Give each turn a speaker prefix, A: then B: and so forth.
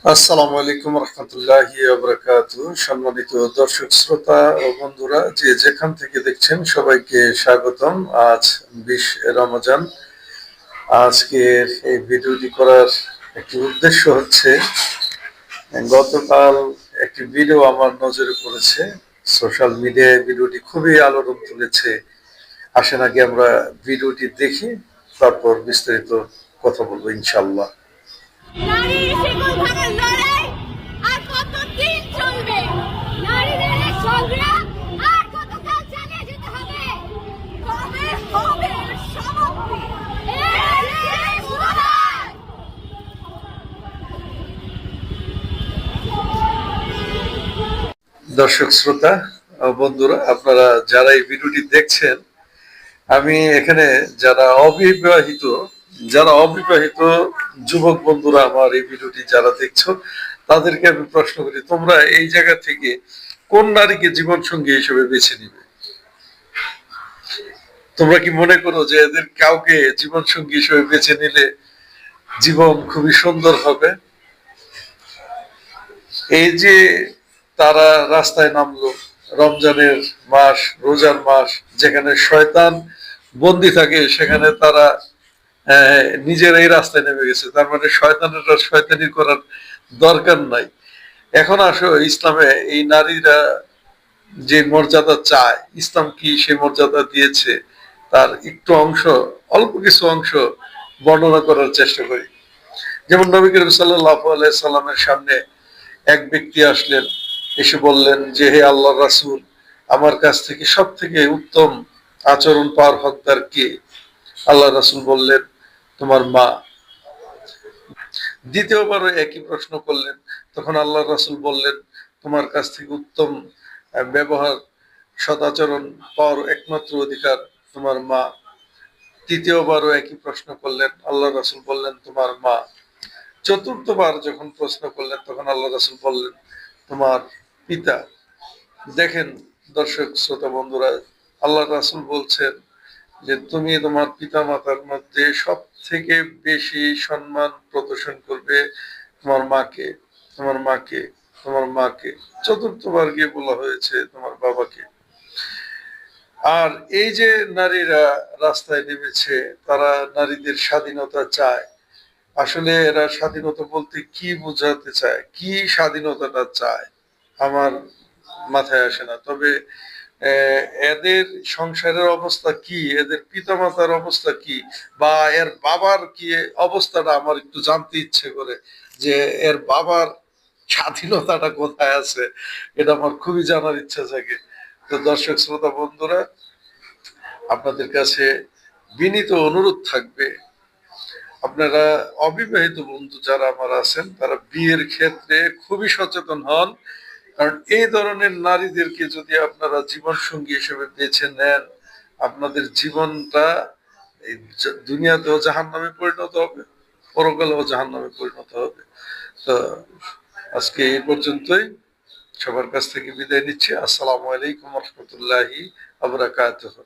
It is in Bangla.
A: আসসালামু আলাইকুম রহমতুল্লাহি ওয়া বারাকাতুহু। সম্মানিত দর্শক শ্রোতা ও বন্ধুরা, যে যেখান থেকে দেখছেন সবাইকে স্বাগতম। আজ 20 রমজান। আজকের এই ভিডিওটি করার একটি উদ্দেশ্য হচ্ছে, গতকাল একটি ভিডিও আমার নজরে পড়েছে। সোশ্যাল মিডিয়ায় ভিডিওটি খুবই আলোড়ন তুলেছে। আসেন আগে আমরা ভিডিওটি দেখি, তারপর বিস্তারিত কথা বলবো ইনশাআল্লাহ।
B: নারীর শিকল ভাঙার লড়াই আর কতদিন চলবে? নারীদের এই সংগ্রাম আর কতকাল চালিয়ে যেতে হবে? কবে হবে সমাপ্তি?
A: দর্শক শ্রোতা ও বন্ধুরা, আপনারা যারা এই ভিডিওটি দেখছেন, আমি এখানে যারা অবিবাহিত যুবক বন্ধুরা আমার এই ভিডিওটি যারা দেখছো, তাদেরকে আমি প্রশ্ন করি, তোমরা এই জায়গা থেকে কোন নারীকে জীবন সঙ্গী হিসেবে বেছে নিবে? তোমরা কি মনে করো যে এদের কাউকে জীবন সঙ্গী হিসেবে বেছে নিলে জীবন খুবই সুন্দর হবে? এই যে তারা রাস্তায় নামলো, রমজানের মাস, রোজার মাস, যেখানে শয়তান বন্দী থাকে, সেখানে তারা নিজেরাই রাস্তায় নেমে গেছে। তার মানে শয়তানের শয়তানি করার দরকার নাই। এখন আসো, ইসলামে এই নারীরা যে মর্যাদা চায়, ইসলাম কি সে মর্যাদা দিয়েছে? তার একটু অংশ, অল্প কিছু অংশ বর্ণনা করার চেষ্টা করি। যেমন নবী করিম সাল্লাল্লাহু আলাইহি সাল্লামের সামনে এক ব্যক্তি আসলেন, এসে বললেন যে, হে আল্লাহ রাসূল, আমার কাছ থেকে সব থেকে উত্তম আচরণ পাওয়ার হকদার কে? আল্লাহ রাসূল বললেন, তোমার মা। দ্বিতীয়বারও একই প্রশ্ন করলেন, তখন আল্লাহ রাসূল বললেন, তোমার কাছ থেকে উত্তম ব্যবহার, সদাচরণ পাওয়ার একমাত্র অধিকার তোমার মা। তৃতীয়বারও একই প্রশ্ন করলেন, আল্লাহ রাসূল বললেন, তোমার মা। চতুর্থবার যখন প্রশ্ন করলেন, তখন আল্লাহ রাসূল বললেন, তোমার পিতা। দেখেন দর্শক শ্রোতা বন্ধুরা, আল্লাহ রাসূল বলছেন যে তুমি তোমার পিতা মাতার মধ্যে সব থেকে বেশি সম্মান প্রদর্শন করবে তোমার মাকে, তোমার মাকে, তোমার মাকে। চতুর্থবার গিয়ে বলা হয়েছে তোমার বাবাকে। আর এই যে নারীরা রাস্তায় নেমেছে, তারা নারীদের স্বাধীনতা চায়। আসলে এরা স্বাধীনতা বলতে কি বোঝাতে চায়, কি স্বাধীনতাটা চায় আমার মাথায় আসে না। তবে এদের সংসারের অবস্থা কি, এদের পিতামাতার অবস্থা কি, বা এর বাবার কি অবস্থাটা আমার একটু জানতে ইচ্ছে করে, যে এর বাবার স্বাধীনতাটা কোথায় আছে, এটা আমার খুবই জানার ইচ্ছা জাগে। তো দর্শক শ্রোতা বন্ধুরা, আপনাদের কাছে বিনীত অনুরোধ থাকবে, আপনারা অবিবাহিত বন্ধু যারা আমার আছেন, তারা বিয়ের ক্ষেত্রে খুবই সচেতন হন। কারণ এই ধরনের নারীদেরকে যদি আপনারা জীবন সঙ্গী হিসেবে বেছে নেন, আপনাদের জীবনটা এই দুনিয়াতেও জাহান্নামে পরিণত হবে, পরকালেও জাহান্নামে পরিণত হবে। তো আজকে এই পর্যন্তই। সবার কাছ থেকে বিদায় নিচ্ছি। আসসালামু আলাইকুম রহমতুল্লাহি ওয়া বারাকাতুহু।